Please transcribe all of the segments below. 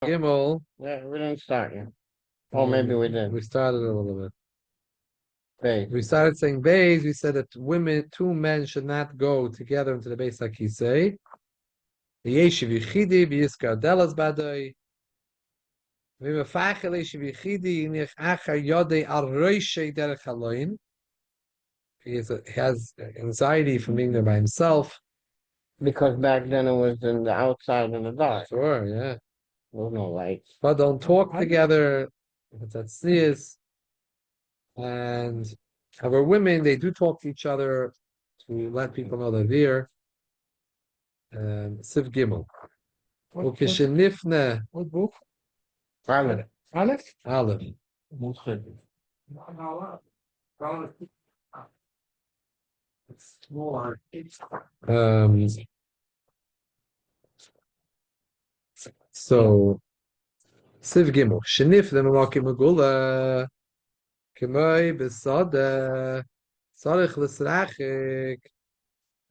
Gimel. Yeah, we didn't start yet. Oh, maybe we did. We started a little bit. Wait. We started saying Beis. We said that two men should not go together into the Beis Hakisei. The Yeshiv Yichidi v'Yiskar Delas Badoi. V'Mefachel Yeshiv Yichidi nich achar yodei al roishei derech haloin. He has anxiety from being there by himself. Because back then it was in the outside in the dark. Sure, yeah. There was no lights. But don't talk together. That's tznius. And our women, they do talk to each other to let people know they're there. Siv Gimel. Ukishenifne What book? Aleph. Aleph? Aleph. Um, so Siv Gimel. Shenifne Malaki Megula. Kemoi Besada. Sarich Lisrachik.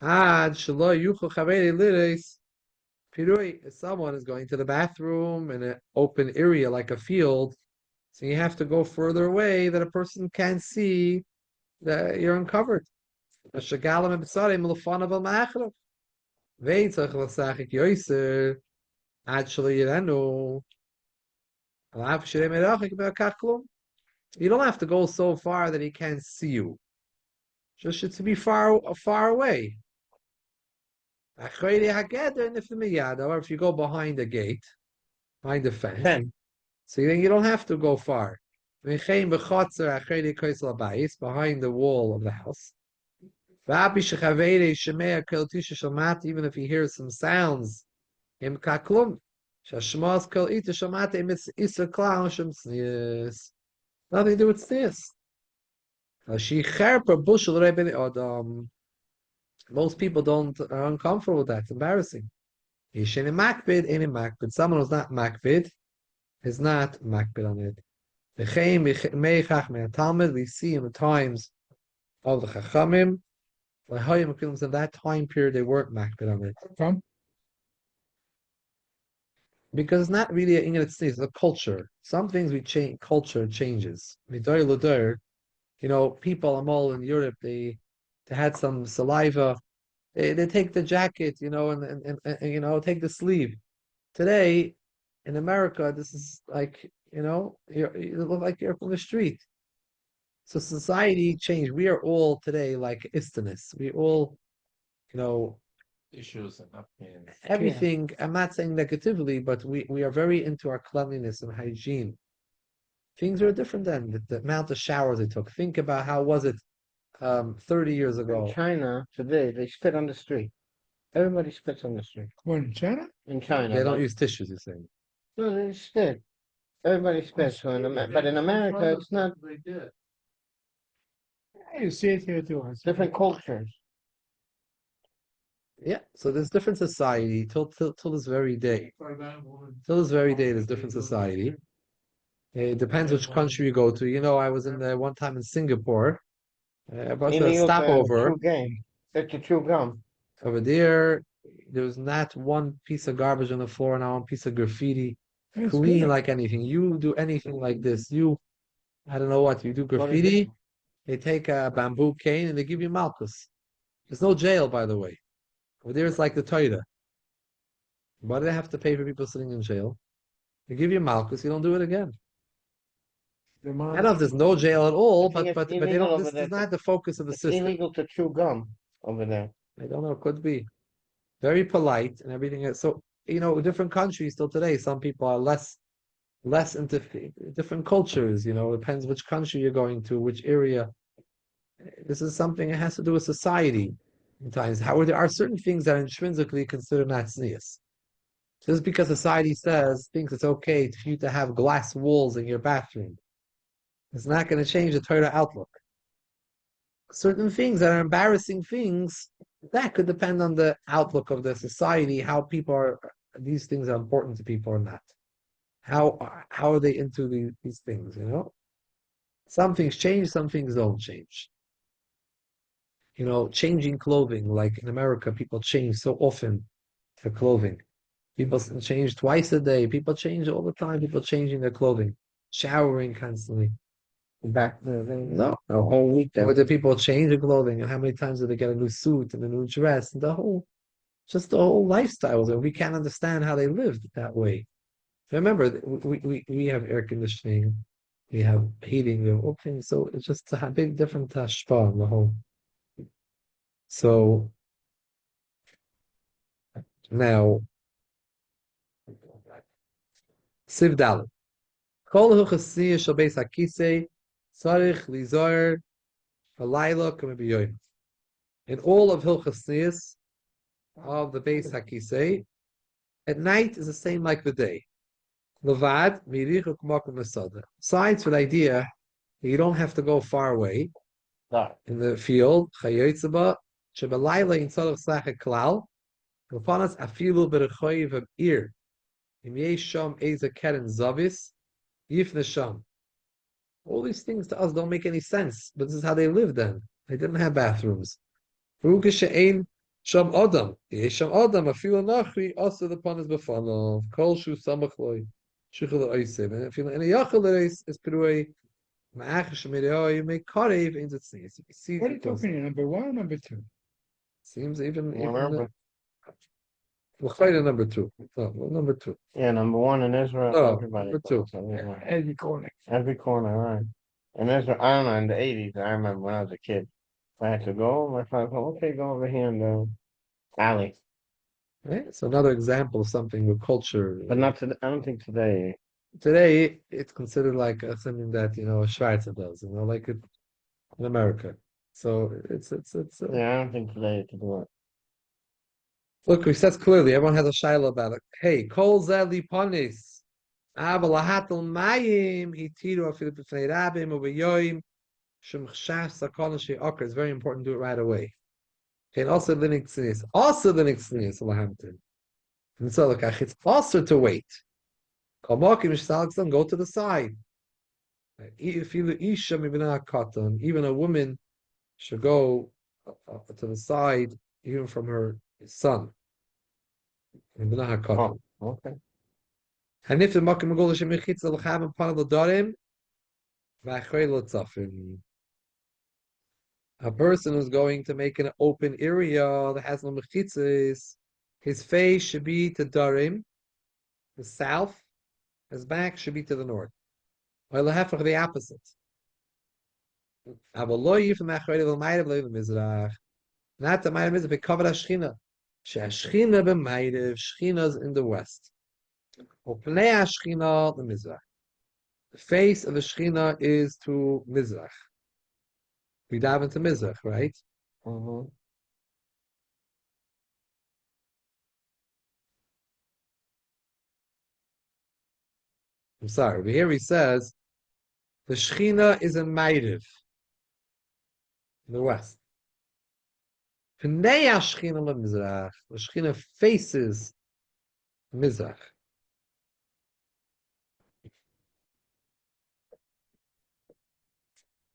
Ad Shalo Yuchu Chaveri Liris. Pirui, if someone is going to the bathroom in an open area like a field, so you have to go further away that a person can't see that you're uncovered. You don't have to go so far that he can't see you. Just to be far away. However, if you go behind the gate, behind the fence, so then you don't have to go far. Behind the wall of the house. Even if he hears some sounds, nothing to do with this. Most people are uncomfortable with that. It's embarrassing. Someone who's not makbid is not makbid on it. We see in the times of the Chachamim, in that time period they weren't makbid on it. From? Because it's not really it's a culture. Some things we change, culture changes. People all in Europe, they had some saliva. They take the jacket, and take the sleeve. Today, in America, this is like, you look like you're from the street. So society changed. We are all today like istinus. We all, Issues and opinions. everything. I'm not saying negatively, but we are very into our cleanliness and hygiene. Things are different then. The amount of showers they took. Think about how was it 30 years ago. In China today, they spit on the street. Everybody spits on the street. What, in China? In China. They don't use tissues, you're saying. No, they spit. Everybody spits. But in America, it's not. They did. Yeah, you see it here too. Different cultures. Yeah, so there's different society till this very day. Till this very day, there's different society. It depends which country you go to. I was in there one time in Singapore. I was a stopover. It's a chew gum. Over there was not one piece of garbage on the floor, not one piece of graffiti. That's Clean good. like anything. You do anything like this. I don't know what, you do graffiti, they take a bamboo cane and they give you malchus. There's no jail, by the way. Over there it's like the Torah. Why do they have to pay for people sitting in jail? They give you malchus, you don't do it again. I don't know if there's no jail at all, but they don't. This is not the focus of the system. It's illegal to chew gum over there. I don't know. It could be very polite and everything else. So different countries still today. Some people are less into different cultures. It depends which country you're going to, which area. This is something that has to do with society. Sometimes, however, there are certain things that are intrinsically considered not tznius. Just because society thinks it's okay for you to have glass walls in your bathroom, it's not going to change the Torah outlook. Certain things that are embarrassing things, that could depend on the outlook of the society, how these things are important to people or not. How are they into these things, Some things change, some things don't change. Changing clothing, like in America, people change so often their clothing. People change twice a day. People change all the time. People changing their clothing, showering constantly. Back the no, a whole week. What do people change their clothing? And how many times do they get a new suit and a new dress? And just the whole lifestyle. We can't understand how they lived that way. Remember, we have air conditioning, we have heating, we have all things. So it's just a big different hashpa on the whole. So now, Siv Dalet. Kol huchasiyah shal beis hakisei tzarich lizar halayla k'mebiyoyim. In all of Hilchos of the beis hakisei, at night is the same like the day. Levad mirich ukmakum masada. Besides for the idea that you don't have to go far away in the field. Chayotzeba shebelayla in tzarich slachet klal. Upanas afilu b'rechoyiv of ir. Im yesh sham eza keren zavis. Yifne sham. All these things to us don't make any sense, but this is how they lived then. They didn't have bathrooms. Ruka she'ein sham adam. Yesh sham adam afilu nachri asa the panas b'fanov. Kol shu samachloi. Shuchel oisev. And if you in a yachal is peruay ma'ach shemireo, you make karev in the tznis. You see. What are you talking about? Number one or number two? Seems even Remember? We'll fight at number two. No, well, number two. Yeah, number one in Israel. No, Everybody. number two. So, yeah. Every corner. Every corner, right? And Israel, I don't know, in the 80s, I remember when I was a kid, if I had to go, my father said, okay, go over here in the alley. Right? So another example of something with culture. But not today. I don't think today. Today, it's considered like something that a Schweizer does, like it in America. So it's Yeah, I don't think today to do it. Look, he says clearly, everyone has a shaila about it. Hey, kol zeli panis, avalahatel mayim, hitiru afilu b'fnei rabim uveyoyim, shem chshas sakon she'oker. It's very important to do it right away. Okay, and also the tznius, lahamtin. And so, look, it's also to wait. Kol mokim sh'salakson, go to the side. Even a woman should go to the side, even from her son. Oh, okay. And if the makim magol shemichitz l'chavim panel darim, v'achreil tzafim. A person who's going to make an open area that has no mechitzes, his face should be to darim, the south. His back should be to the north. Or the opposite. Not the ma'irav is becovered Shechina. Shechina b'ma'irav, Shechina's in the west. Opnei Shechina the Mizrach. The face of the Shechina is to Mizrach. We dive into Mizrach, right? Mm-hmm. I'm sorry, but here he says the Shechina is in Ma'irav, in the west. Pnei Shechina the Mizrach. The Shechina faces Mizrach.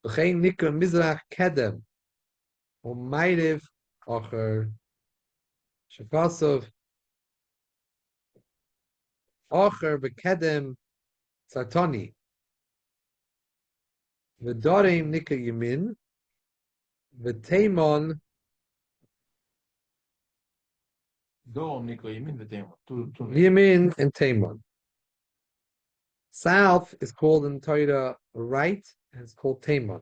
V'chein nikra Mizrach kedem, or Ma'irav acher, shekasov acher b'kedem tzartoni. V'darim nikra Yamin, v'teimon Yamin and Teimon. South is called in Torah right, and it's called Teimon.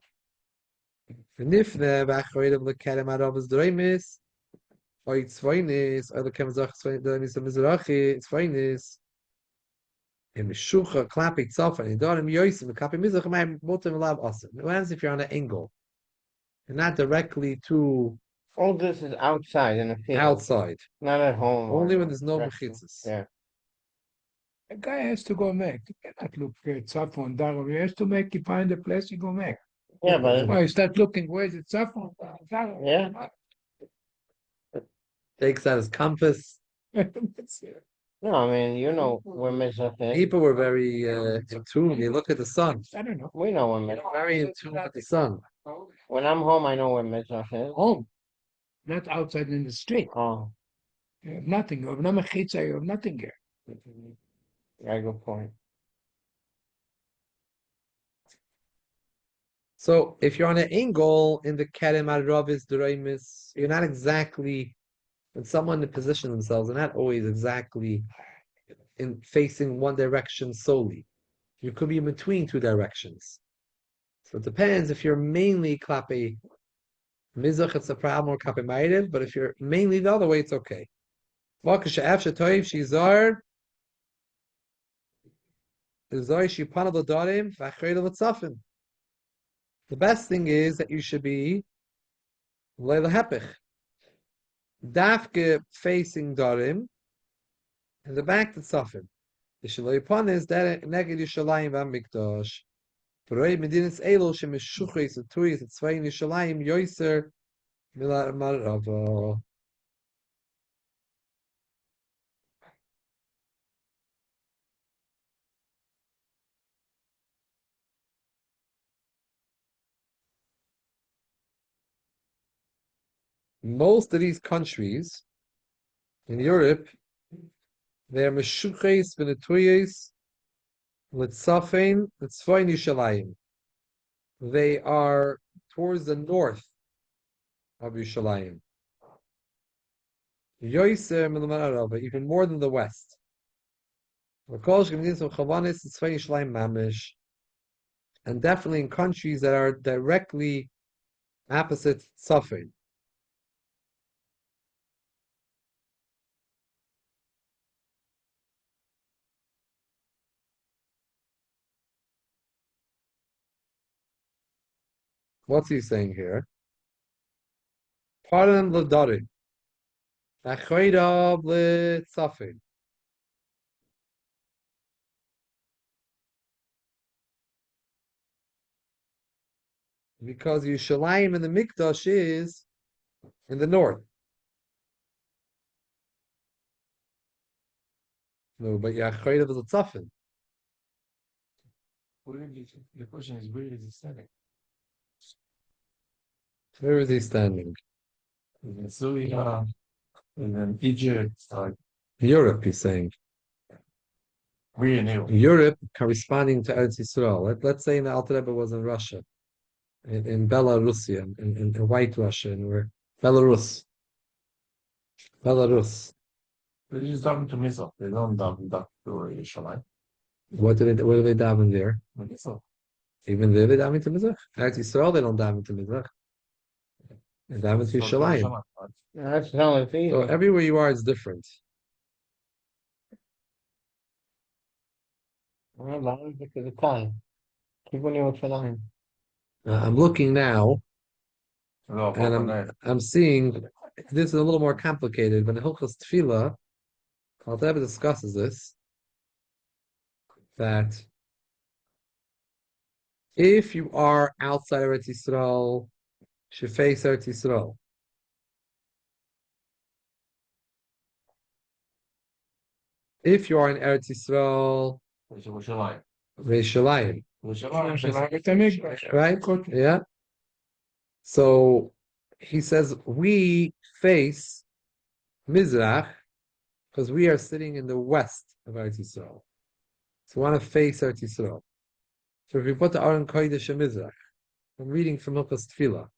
V'nifne v'achreidav l'kerem aravas d'reimis, or tzvainis, or l'kerem zach d'reimis mizrachi, tzvainis, and mishucha, klapi tzaf, and idarim yoisim, and klapi mizrach, and botem lav asim. It happens if you're on an angle, and not directly to All this is outside in the field. outside. Not at home. Only or when there's no restaurant. mechitzas. Yeah. A guy has to go back. You cannot look at Tzafon Darom. He has to make, you find a place, you go back. Yeah, but Well, you start looking, where's it Tzafon Darom? Yeah. Takes out his compass. no, I mean, you know where Mizrach is. People were very in tune. They look at the sun. I don't know. We know where Mizrach. Very in tune with the sun. When I'm home, I know where Mizrach is. Home, not outside in the street. Oh, You have nothing. You have no mechitza, you have nothing here. Yeah, good point. So if you're on an angle in the Kerem Aravis Duraimis, you're not exactly when someone position themselves, they're not always exactly in facing one direction solely. You could be in between two directions. So it depends if you're mainly klape mizach, it's a problem, or klape ma'ariv, but if you're mainly the other way, it's okay. The best thing is that you should be leila hepich, dafke facing darim, and the back to tzafim. The shaloi upon is that neged Yishalayim v'amikdash. V'roi medinas elo shemishuches etuyis etzvayin Yishalayim yoiser milar marava. Most of these countries in Europe, they are meshuches v'netuyis l'tzafin etzvayin Yishalayim. They are towards the north of Yishalayim. Yoiser milar marava, even more than the west. And definitely in countries that are directly opposite suffering. What's he saying here? Pardon l'darim. Achoyda l'tzafin. Because Yerushalayim and the Mikdash is in the north. No, but Yachoyda is a tzafin. The question is, where is he standing? Where is he standing? In Syria, in Egypt, Europe, he's saying. where in Europe? Europe corresponding to Eretz Yisrael. Let's say in the Alter Rebbe was in Russia, in Belarusia, in White Russia, and where Belarus. Belarus. They're just talking to Mizrach. They don't talk to Yerushalayim. What do they daven there? Mizrach. Even there they daven to Mizrach. Eretz Yisrael they don't daven to Mizrach. They daven to Yerushalayim. Yeah, that's how it's easy. So everywhere you are is different. Well, line because of time. Keep on your line. I'm looking now, No, and I'm seeing this is a little more complicated. When the Hilchos Tefillah, Alter Rebbe discusses this, that if you are outside Eretz Yisrael, you should face Eretz Yisrael. If you are in Eretz Yisrael, Reishalayim, right? Yeah. So he says we face Mizrach because we are sitting in the west of Eretz Yisrael. So we want to face Eretz Yisrael. So if we put the Aron Kodesh and Mizrach, I'm reading from Hilchos Tefillah,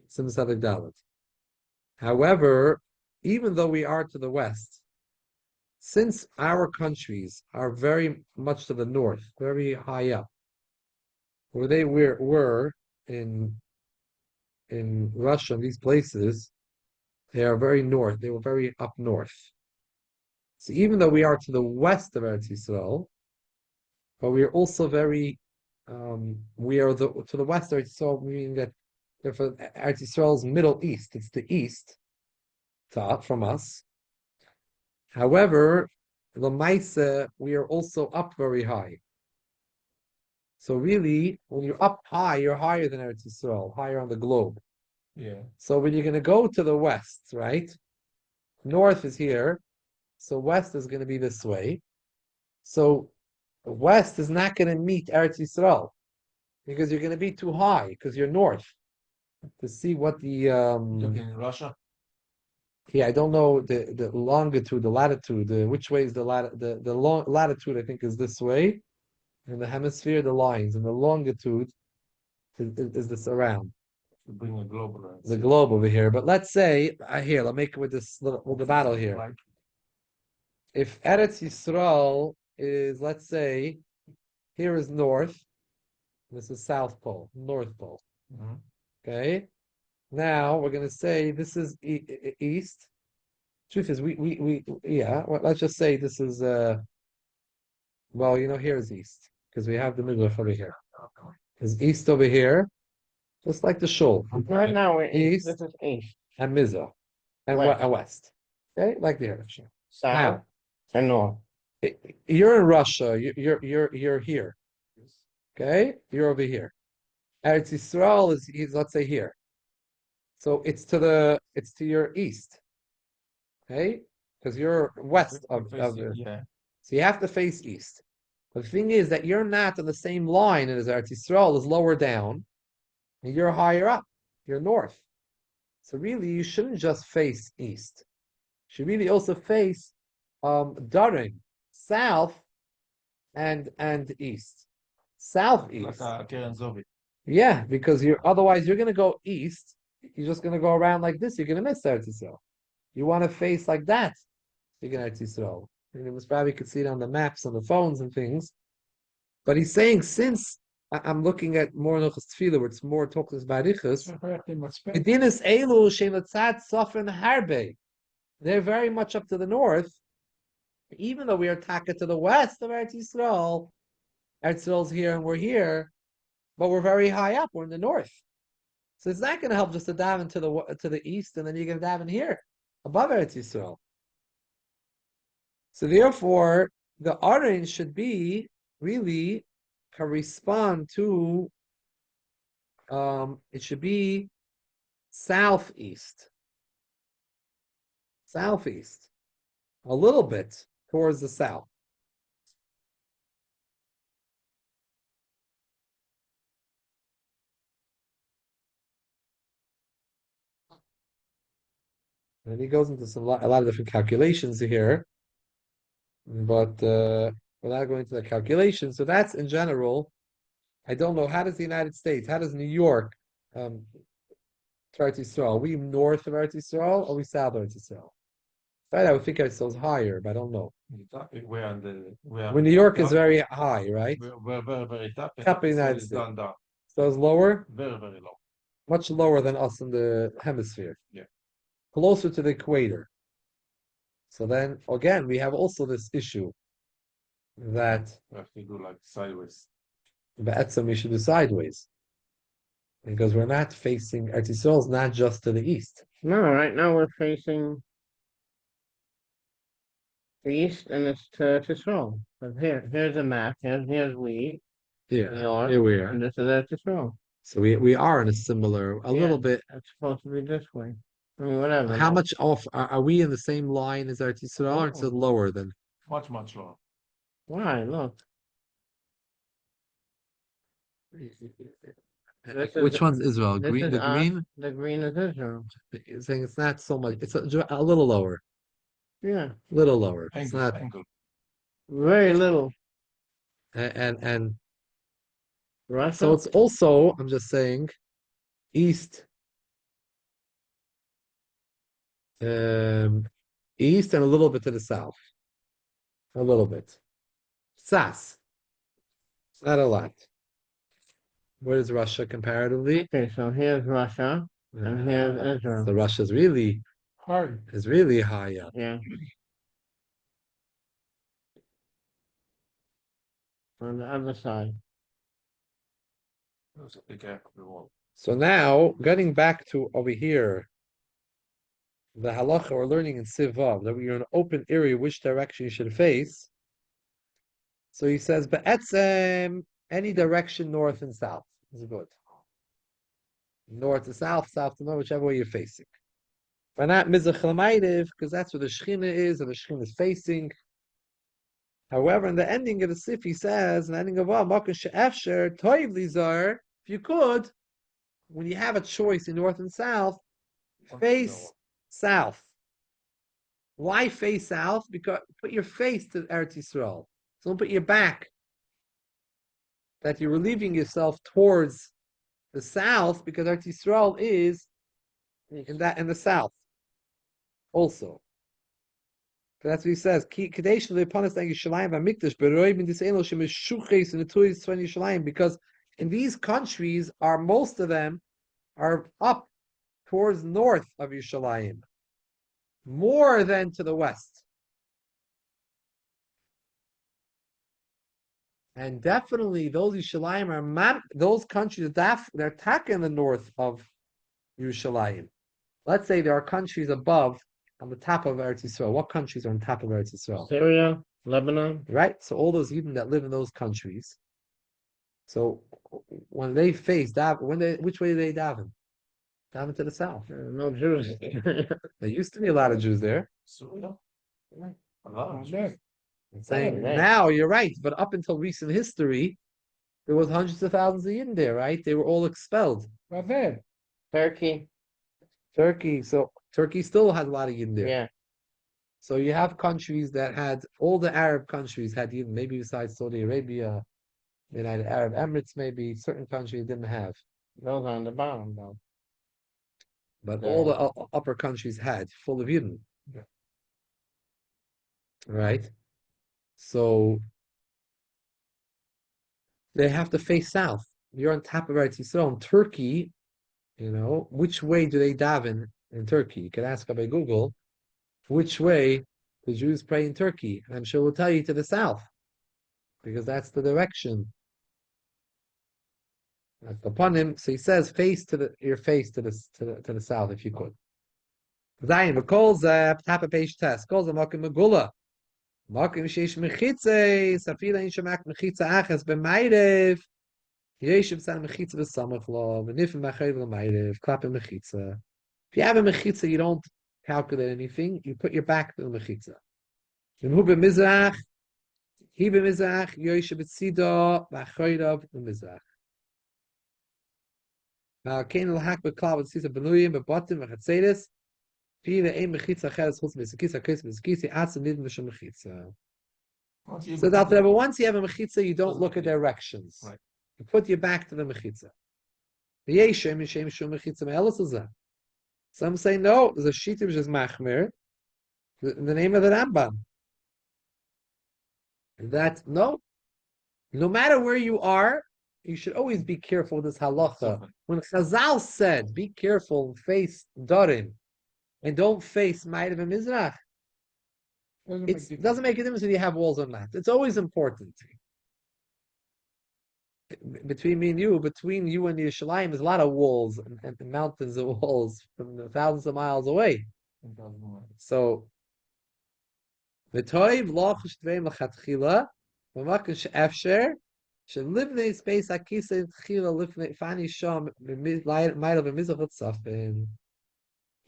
Sim Sadik Dalet. However, even though we are to the west, since our countries are very much to the north, very high up, where they were in Russia, and these places, they are very north. They were very up north. So even though we are to the west of Eretz Yisrael, but we are also very, we are to the west of Eretz Yisrael, meaning that if Eretz Yisrael's Middle East, it's the east from us. However, Lamaisa, we are also up very high. So really, when you're up high, you're higher than Eretz Yisrael, higher on the globe. Yeah. So when you're going to go to the west, right? North is here, so west is going to be this way. So west is not going to meet Eretz Yisrael because you're going to be too high because you're north. To see what the Looking in Russia? Yeah, I don't know the longitude, the latitude, which way is the long latitude, I think, is this way. In the hemisphere, the lines, and the longitude is this around. To bring a global The globe over here. But let's say, here, let's make it with with the battle here. Like, If Eretz Yisrael is, let's say, here is north, this is South Pole, North Pole. mhm. Okay. Now we're going to say this is east. Truth is, yeah. Well, let's just say this is well, here is east because we have the middle over here. Is east over here, just like the shul. Right now we're east. East. This is east. And Mizah and West. west. Okay, like the Eretz. South Now, and north. you're in Russia. You're here. Okay, you're over here. Eretz Yisrael is let's say here. So it's to your east. Okay, because you're west of the. Yeah. So you have to face east. But the thing is that you're not on the same line as Eretz Yisrael is lower down, and you're higher up. You're north. So really, you shouldn't just face east. You should really also face Durham, south and east. Southeast. Like a Keren Zovic. Yeah, because otherwise you're gonna go east. You're just gonna go around like this. You're gonna miss Eretz Yisrael. You want to face like that. You're gonna Eretz Yisrael. Mr. Rabbi could see it on the maps on the phones and things. But he's saying since I'm looking at more Nochas Tefillah, where it's more talks about Hilchos, Medinas Elu Shematzat Sofren Harbe. They're very much up to the north, even though we are taka to the west of Eretz Yisrael. Eretz Yisrael's here and we're here, but we're very high up. We're in the north, so it's not going to help just to daven to the east, and then you're going to daven here above Eretz Yisrael. So therefore, the orange should be really correspond to. It should be southeast, a little bit towards the south. And he goes into a lot of different calculations here, but we're not going to the calculations. So that's in general. I don't know, how does the United States, how does New York to Eretz Yisrael? Are we north of Eretz Yisrael or are we south of Eretz Yisrael? Right, I would think Eretz Yisrael is higher, but I don't know. When New York is very high, right? We're very, very top. Top of the United It's States. down. So it's lower, Very, very low. much lower than us in the hemisphere. Yeah. Closer to the equator. So then again, we have also this issue that We have to do like sideways. Be'etzem we should do sideways. Because we're not facing Eretz Yisrael is not just to the east. No, right now we're facing the east, and it's to Israel. But here's a map. Here's we. Yeah, New York, here we are. and this is Israel. So we are in a similar, a little bit. It's supposed to be this way. I mean, whatever. How much off are we in the same line as Eretz Yisrael, or is it lower than? Much, much lower. Why? Look. Which one's Israel? This Green, is the us. green? The green is Israel. You're saying it's not so much. It's a little lower. Yeah. Little lower. It's Angle, not, angle. Very little. and Russia. so it's also, I'm just saying, east. East and a little bit to the south. A little bit. Sas. Not a lot. Where is Russia comparatively? Okay, so here's Russia, and here's Israel. So Russia's really Hard. is really high up. Yeah. On the other side. There's a big gap in the wall. So now, getting back to over here, the halacha we're learning in Sivav, that you're in an open area, which direction you should face. So he says, Be'etzem, any direction north and south is good. North to south, south to north, whichever way you're facing. But not Mizrach L'maydiv, because that's where the Shechina is, and the Shechina is facing. However, in the ending of the Sif, he says, in the ending of Makon She'efsher, Toiv Lizar, if you could, when you have a choice in north and south, face south. Why face south? Because put your face to Eretz Yisrael. So don't put your back. That you're relieving yourself towards the south because Eretz Yisrael is in the south also. So that's what he says. Because in these countries are most of them are up towards north of Yerushalayim, more than to the west. And definitely those Yerushalayim are those countries they're attacking in the north of Yerushalayim. Let's say there are countries above on the top of Eretz Yisrael. What countries are on top of Eretz Yisrael? Syria, Lebanon. Right? So all those Yidden that live in those countries. So when they face which way do they daven? Daven to the south. No Jews. There used to be a lot of Jews there. Syria. A lot of Yeah. I'm saying Right. now you're right, but up until recent history, there was hundreds of thousands of Yidden there, right? They were all expelled. But there, Turkey. Turkey, so Turkey still had a lot of Yidden there. Yeah. So you have countries that had all the Arab countries had Yidden, maybe besides Saudi Arabia, United Arab Emirates, maybe certain countries didn't have, Those on the bottom though. but Yeah. all the upper countries had full of Yidden. Yeah. Right? So they have to face south. You're on top of Eretz Yisrael. In Turkey, which way do they daven in Turkey? You can ask by Google, which way the Jews pray in Turkey. And I'm sure we'll tell you to the south, because that's the direction. That's upon him. So he says, your face to the south, if you could. Zayin, but calls top of page test. Calls a makim megula. Makim sheish mechitze. Safila in shemak mechitze achas b'mayrev. Yeshiv san mechitze v'samach lo. V'nifim b'achayv l'mayrev. Klapim mechitze. If you have a mechitza, you don't calculate anything. You put your back to the mechitza. V'hu b'mizrach. He b'mizrach. Yeshiv b'tzido. B'achayrav b'mizrach. Kain l'hak b'klav v'tzisa b'nuyim b'botim v'chatzeres. So the once you have a mechitza, you don't look at directions. Right. You put your back to the mechitza. Some say no, there's a shita which is machmir in the name of the Rambam. That no matter where you are, you should always be careful with this halacha. When Chazal said, be careful and face Darim, and don't face Ma'ariv and Mizrach, it doesn't make a difference if you have walls or not. It's always important. Between me and you, between you and Yerushalayim, there's a lot of walls and mountains of walls from thousands of miles away. So, v'toiv loch shtveim l'chatchila, v'makin she'efsher, she'livnei space akisa tchila lifnei fani sham ma'ariv and Mizrach tzafin.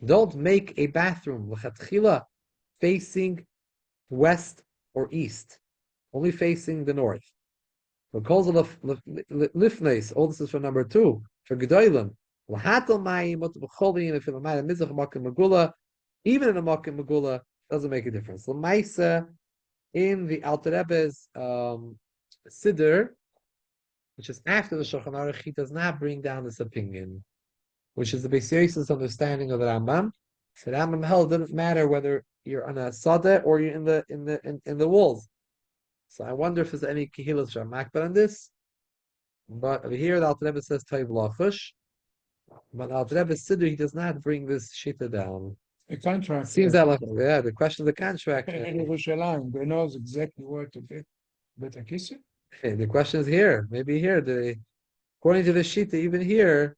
Don't make a bathroom l'chatchila facing west or east, only facing the north. For calls of lifnes, all this is for number 2. For gedolim, lahatal mayim b'cholin if in a mizrach makim megula, even in a makim megula doesn't make a difference. L'maisa in the Alter Rebbe's siddur, which is after the Shulchan Aruch, he does not bring down this opinion, which is the Beis Yosef's understanding of the Rambam. So the Rambam held it doesn't matter whether you're on a sada or you're in the walls. So I wonder if there's any Kehillas Shamakbar on this. But over here the Alter Rebbe says Toiv Lachush. But Alter Rebbe Siddur, he does not bring this shita down. the contract. Seems that the question of the contract. Yerushalayim, they knows exactly where to be. But a kiss it? The question is here. Maybe here, according to the shita, even here,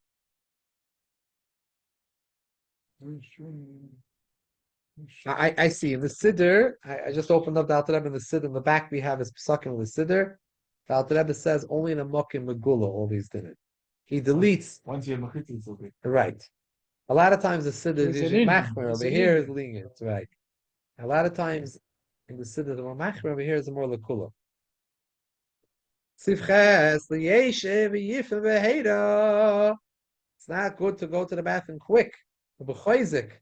I see in the Siddur, I just opened up the Alter Rebbe in the Siddur. In the back we have his Pesakim in the Siddur. The Alter Rebbe says only in a Mokim Megula all these did it. He deletes. Once you have mechitza, it's okay. Right. A lot of times the Siddur is It's an usually Indian. Machmer, It's over an here is Indian. lenient, right. A lot of times in the Siddur the more Machmer, over here is the more Lakula. Sifches, Liyeshev, Yifim, Veheda. It's not good to go to the bathroom quick. B'choizik.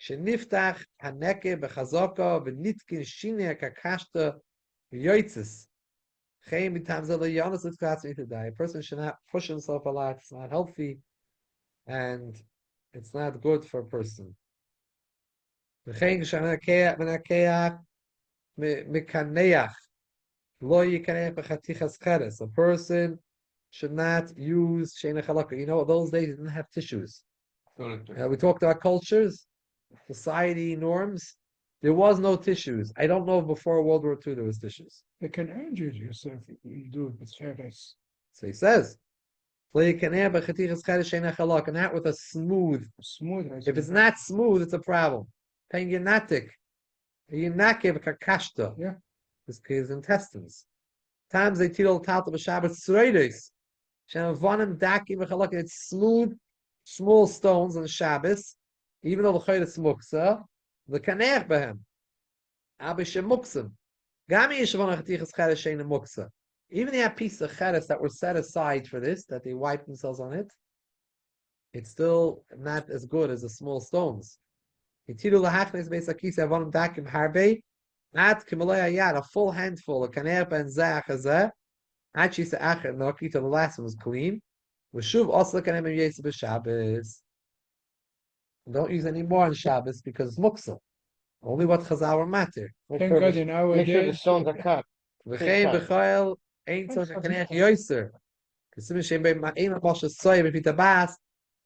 Sheniftach haneke bechazaka v'nitkin shine kakashta yoitzes. Chaim b'tam zeh le'yanis l'tzkas mitadai. A person should not push himself a lot. It's not healthy, and it's not good for a person. V'chein v'nakeach mikaneach lo yikaneach b'chatichas cheres. A person should not use sheina chalaka. You know, those days they didn't have tissues. We talked about cultures, society norms. There was no tissues. I don't know if before World War II there was tissues. You can injure yourself if you do it with service. So he says, and that with a smooth. Smooth. If it's not smooth, it's a problem. Penginatic. Yinakev kakashta. Yeah. This is intestines. Times they tell Tata B'Shabbat Sreides. It's smooth, small stones on Shabbos, even though the Chayr is muksa, the Kaner Behem. Abba Shemuksim. Gami Yishavon Achatichas Cheres Shein Muksa. Even the piece of cheres that were set aside for this, that they wiped themselves on it, it's still not as good as the small stones. A full handful of kaner ben zeh actually se acher noki till the last one was clean. V'shuv also kanem yetz b'Shabbos. Don't use any more on Shabbos because it's muksa. Only what chazal were matter. Thank God in our Make sure the days. stones are cut. V'chein b'chayil ein tzon kaner yoyser. K'sim shem bei ma'im moshe soy b'pita bas.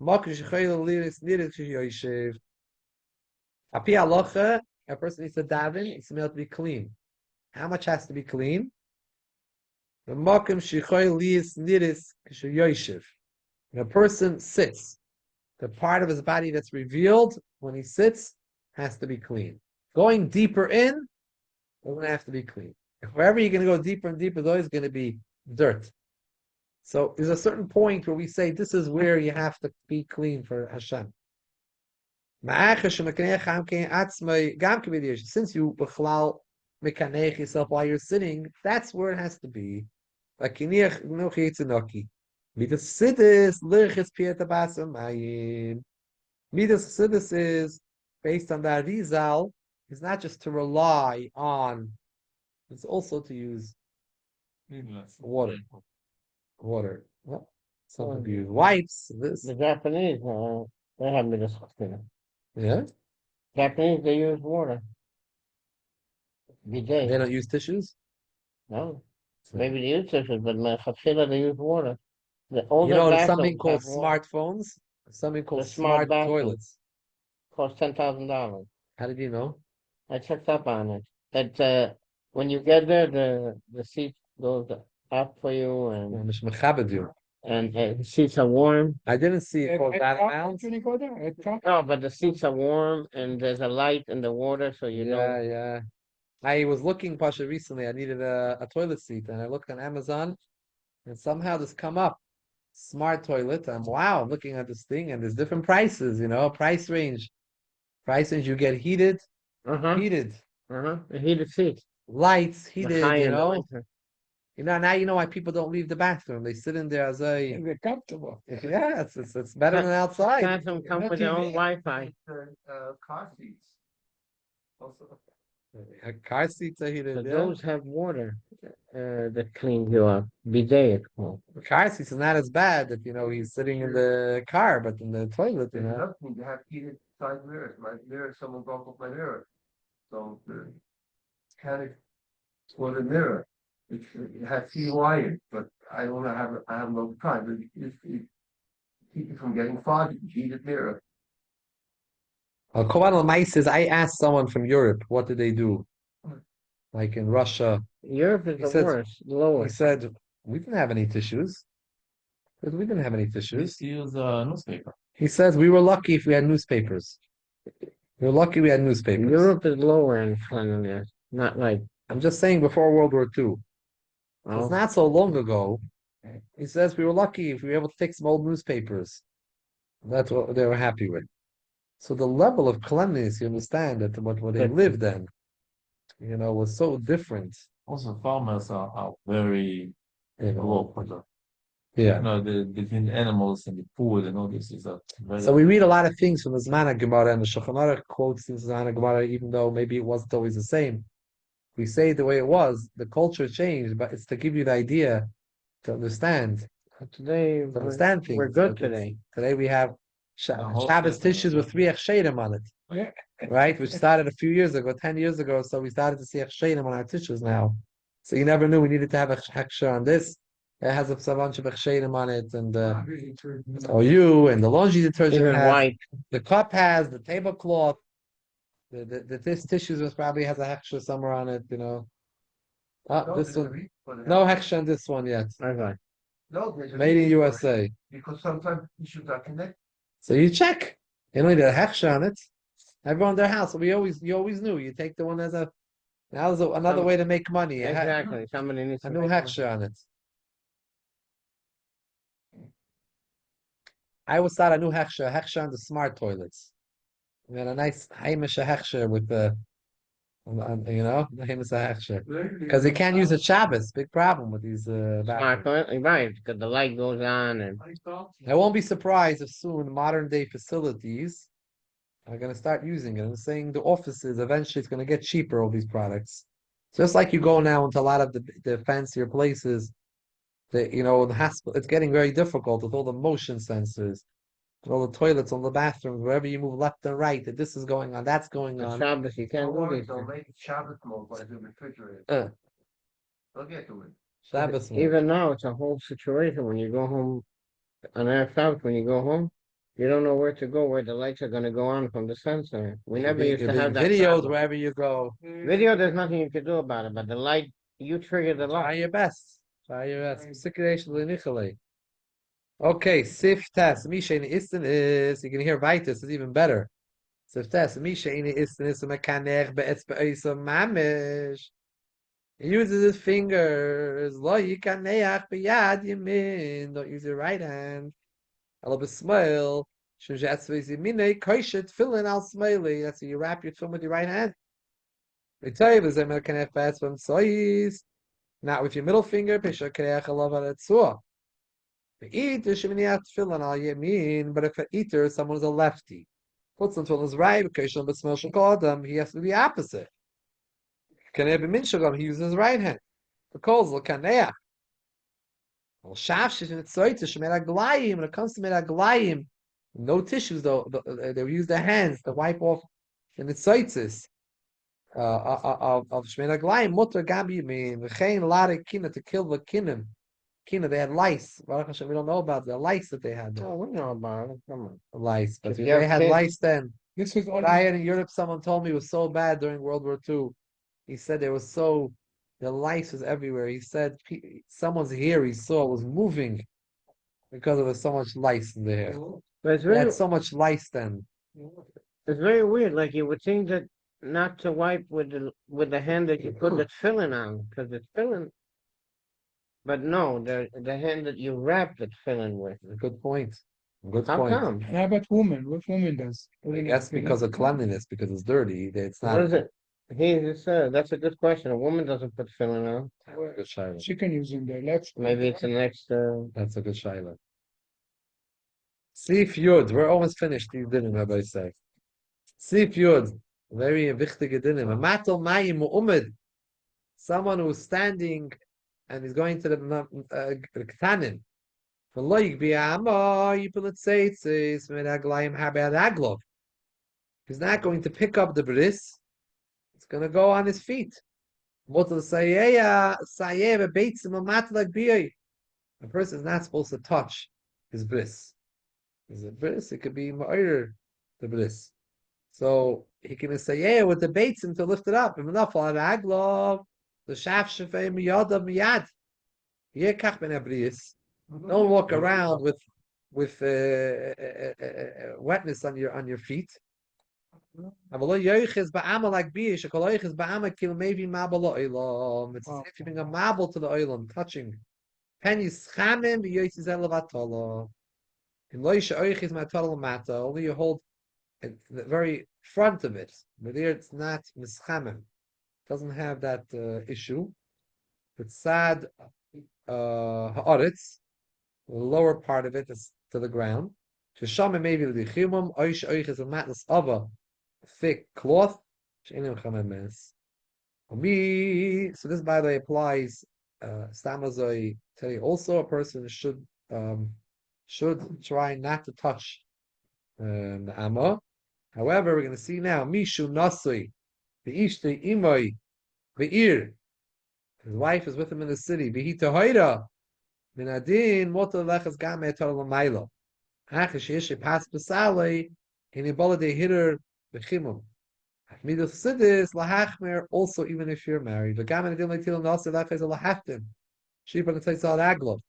Mokri shechayil liris yoyeshev. Api halacha, a person needs to daven, it's meant to be clean. How much has to be clean? The makom shichoy liis niris yoyeshev. When a person sits, the part of his body that's revealed when he sits has to be clean. Going deeper in, doesn't have to be clean. If wherever you're going to go deeper and deeper, there's always going to be dirt. So there's a certain point where we say this is where you have to be clean for Hashem. Since you mekanech yourself while you're sitting, that's where it has to be. Midas Sidis is based on that Rizal, is not just to rely on, it's also to use water. Water. Well, some people use wipes. This. The Japanese, they have me Yeah. Japanese, they use water. They Bidet. don't use tissues. No. So, Maybe they use tissues, but Mechafila, they use water. The you older know, there's bathrooms something called have water. smartphones. Something called The smart smart bathroom. toilets. Cost $10,000. How did you know? I checked up on it. That when you get there, the seat goes up for you, Mish mechabed you. and the seats are warm. I didn't see it called that amount. When you go there, at top. No, but the seats are warm, and there's a light in the water, so you know. Yeah. I was looking, Pasha, recently. I needed a toilet seat, and I looked on Amazon, and somehow this come up. Smart toilet. And wow, I'm looking at this thing, and there's different prices, price range. Price range, you get heated, The heated seats. lights, The heated, high in the winter. Now you know why people don't leave the bathroom. They sit in there as a And they're comfortable. yeah, it's better than outside. Bathroom come with their own Wi-Fi. Car seats. Also. Car seats are So heated. Yeah. those have water that cleans you up. Bidet, it's called. Car seats is not as bad if he's sitting in the car, but in the toilet, There's nothing to have heated side mirrors. My mirror, someone broke up my mirror. So it's kind of for the mirror. It has to be wired, but I don't have. I have no time. But it keep it from getting foggy. Heated mirror. Kovan Lamais says, I asked someone from Europe, what did they do? Like in Russia. Europe is He the said- worst, He lowest. said, we didn't have any tissues. Because we didn't have any tissues. Just use a newspaper. He says, we were lucky if we had newspapers. We were lucky we had newspapers. Europe is lower in cleanliness, not like. I'm just saying before World War II. It's Oh, not so long ago. He says we were lucky if we were able to take some old newspapers. That's what they were happy with. So the level of cleanliness, you understand that what they lived in, was so different. Also, farmers are very You know, low product. Yeah. Between animals and the food and all this is a So we read a lot of things from the Zman Gemara, and the Shulchan Aruch quotes the Zman Gemara, even though maybe it wasn't always the same. We say it the way it was, the culture changed, but it's to give you the idea to understand. Today To understand things. we're good today. Today we have whole Shabbos system, tissues with 3 Echshedim on it, Yeah. right? Which started a few years ago, 10 years ago. So we started to see Echshedim on our tissues now. So you never knew we needed to have a Hechsher on this. It has a bunch of Echshedim on it, and and the laundry detergent Even has, white. the cup has, the tablecloth, this tissues was probably has a Hechsher somewhere on it, this one, no Hechsher on this one yet. Okay. No, there's a Made in reason for it, USA. because sometimes issues are connected. So you check. You know, the Hechsher on it. Everyone in their house. You always knew. You take the one as a. Now there's another way to make money. Exactly. Somebody needs A to new make one. Hechsher on it. I always thought a new Hechsher on the smart toilets. And then a nice Hamish Hechsher with the, Hamish Hechsher. Because they can't use it Shabbos. Big problem with these Smart bathrooms. toilet, right? Because the light goes on and I won't be surprised if soon modern day facilities are going to start using it. I'm saying the offices eventually it's going to get cheaper, all these products. Just like you go now into a lot of the fancier places, the hospital, it's getting very difficult with all the motion sensors, and all the toilets, all the bathrooms, wherever you move left and right, that this is going on, that's going on on. Shabbos you can't do these They'll things. make Shabbos mode by the refrigerator. Uh, They'll get to it. Shabbos mode. Even now, it's a whole situation when you go home on our South. When you go home, you don't know where to go, where the lights are going to go on from the sensor. We never used You're to have being that videoed problem. wherever you go. Video, there's nothing you can do about it, but the light, you trigger the Try light. your best. Try your best. Situation l'nichale. Okay, sif test. Misha in istin is. You can hear vitus is even better. Sif test. Misha in istin is a mekaner be'etz be'isa mamish. He uses his fingers. Lo yikaneach b'yad yamin. Don't use your right hand. Elo b'smail. Shum she'etz v'yimine koishet tefillin al smaili. That's how you wrap your tefillin with your right hand. V'tayv is a mekaner be'etz b'msois. Not with your middle finger. Pesha kaneach alav al etzua. The eater sheminiach tefillin al yamin. But if an eater, someone is a lefty, puts on tefillin his right, because b'smail shel he has to be the opposite. Kaneh b'minshagam, he uses his right hand. The calls will kaneach. Well, shafshish and tzoytish shemera glayim. When it comes to mera glayim, no tissues though. They use their hands to wipe off the tzoytis of shemera glayim. Mutter gabi min v'chein lare kina to kill the kinim. Kina, they had lice. Baruch Hashem, we don't know about the lice that they had. Oh, we know about it. Come on. Lice, but If if you have they had kids- lice then. This was all Diet in Europe, someone told me was so bad during World War II. He said the lice was everywhere. He said someone's hair he saw was moving because there was so much lice in the hair. But it's They very, had so much lice then. it's very weird. Like you would think that not to wipe with the hand that you put the tefillin on, because it's tefillin. But no, the hand that you wrap the tefillin with. Good point. Good How point. come? How about women? What woman does? I guess because of cleanliness, because it's dirty. It's What not is it? He just said that's a good question. A woman doesn't put tefillin on. a good shaila. She can use in the left. Maybe it's the next. That's a good shaila. Sif Yud, we're almost finished. You didn't, Rabbi say. Sif Yud, very wichtige dinim. Matel mayim mu'umid. Someone who's standing and is going to the Ktanim. He's not going to pick up the bris. It's going to go on his feet. A person is not supposed to touch his bris. Is it bris? It could be ma'ir, the bris. So he can say with the beitzim to lift it up. The shaf shafei miyadav miyad. Yekach ben abris. Don't walk around with wetness on your feet. It's as if you're being a marble to the oilam, touching. Only you hold the very front of it. But there it's not mischamim. Doesn't have that issue. But sad haaretz. The lower part of it is to the ground. Sheshama maybe the chimum oish oich is a matnas of a thick cloth. She'enim chamemes. Me. So this, by the way, applies. Stamazoi tell you also a person should try not to touch the amma. However, we're going to see now mishu nasui the ishte imoi be'ir. His wife is with him in the city. Behita hoira minadin moto lechas game etar l'maylo. Achish yeshe pas besalei in ibola de hitter bechimum. Middle sidis lahachmer also even if you're married. The game adil leitil nasa lechas lahachtim. Sheep are going to out aglo.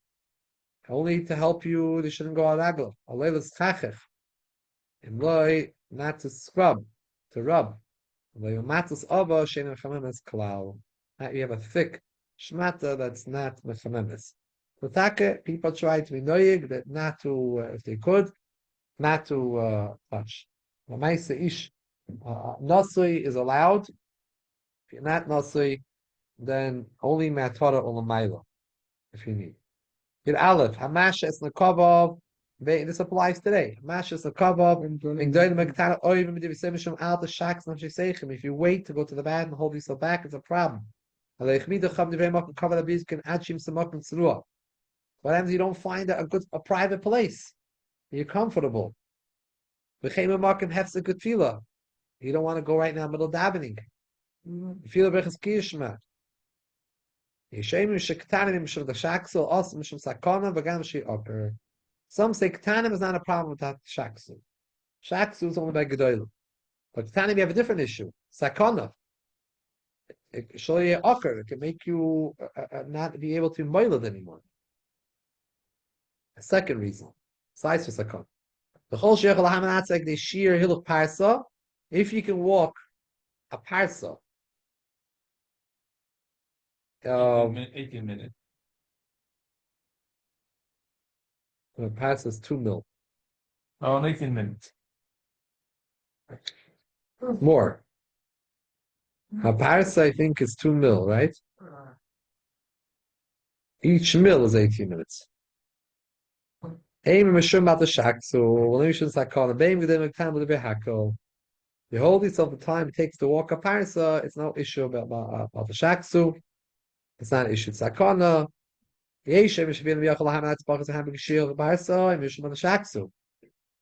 Only to help you, they shouldn't go out aglo. Aleilas chachech. And loy not to scrub, to rub. You have a thick shmata that's not mechamemes. L'take, people try to be noyig that not to, if they could, not to touch. L'maisa ish nasui is allowed. If you're not nasui, then only matara or l'mayla, if you need. In aleph, hamasha is nekavav. This applies today. Hamasha is nekavav. If you wait to go to the bath and hold yourself back, it's a problem. What happens if you don't find a private place? You're comfortable. You don't want to go right now in the middle of davening. Some say ketanim is not a problem with that shaksu. Shaksu is only by gedolim. But ketanim you have a different issue. Sakana. It show you ocker. It can make you not be able to be moiled anymore. A second reason. Size for sakana. The whole sheikh al-hamanat like they shear hilch parsa. If you can walk a parsa. 18 minutes. The parsa is 2 mil. Oh, 18 minutes. More. A parsa, I think, is 2 mil, right? Each mil is 18 minutes. Aim mishum about the shak, so when you should say call the time with the behako. You hold yourself the time it takes to walk a parsa, it's no issue about the shaksu. It's not an issue. Sakana.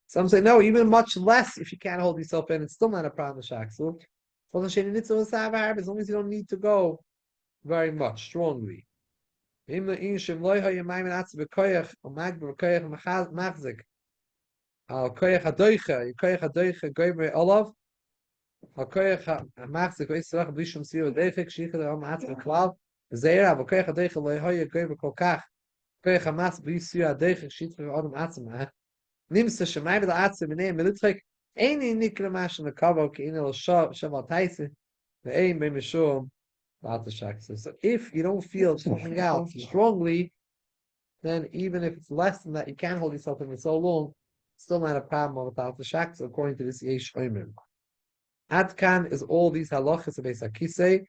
Some say no, even much less if you can't hold yourself in, it's still not a problem with shaksu. As long as you don't need to go very much strongly. Nimsa Shemai with the Atzim in name Militrek, any Nikramash in the Kavo, Kinel Shaval Taisi, the aim by Mishum, so if you don't feel coming out strongly, then even if it's less than that, you can't hold yourself in for so long, still not a problem without the shaks, according to this Yesh Omer. Adkan is all these halachas of Esakise.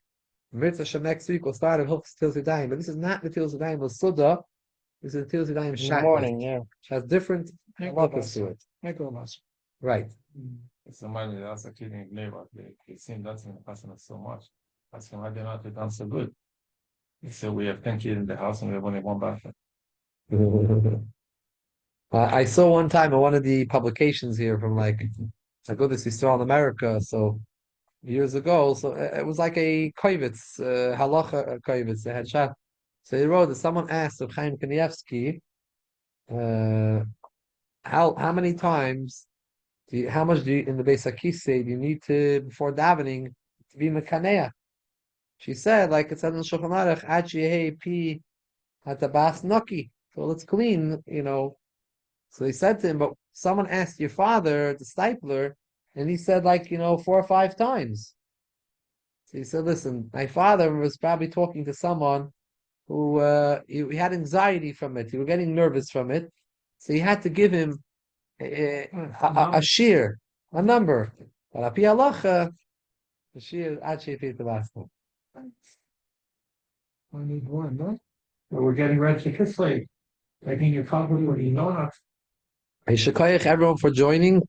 Mitzvah next week will start at Hilchos Til Zidayim, but this is not the Til Zidayim of Suda. This is the Til Zidayim Shak. Morning, yeah. It has different halachas to it. Right. Somebody that's a kid in labor. They seem that's in the person so much. Ask him why they're not done so good. He said we have 10 kids in the house and we have only one bathroom. I saw one time in one of the publications here from like I go this Yisrael in America, so years ago. So it was like a koivitz, halacha koivitz. They had shot. So they wrote that someone asked of Chaim Kanievsky, how many times how much do you in the Beis Hakise do you need to before davening to be mekaneah? She said, like it said in Shulchan Aruch, Achi Pi Hatabas Noki. So it's clean, you know. So they said to him, but someone asked your father, the stipler, and he said, like, 4 or 5 times. So he said, listen, my father was probably talking to someone who he had anxiety from it. He was getting nervous from it. So he had to give him a shear, a number. But Api Halacha, the shear is Achi Pi Hatabas Noki. I need one, no? We're getting ready to kiss late. Making a company with you know not. I should everyone for joining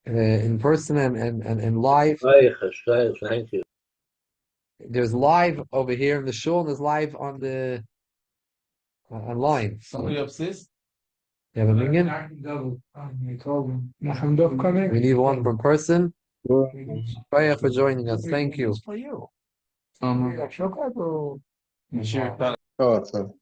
in person and live. Thank you. There's live over here in the show, and there's live on the online. Somebody obsessed? You have a minion? Double. I told him. Nachem Dov coming. We need one per person. Shkoyach for joining us. Thank you. For you. Um, Shukar, bro. Sure. Oh, so.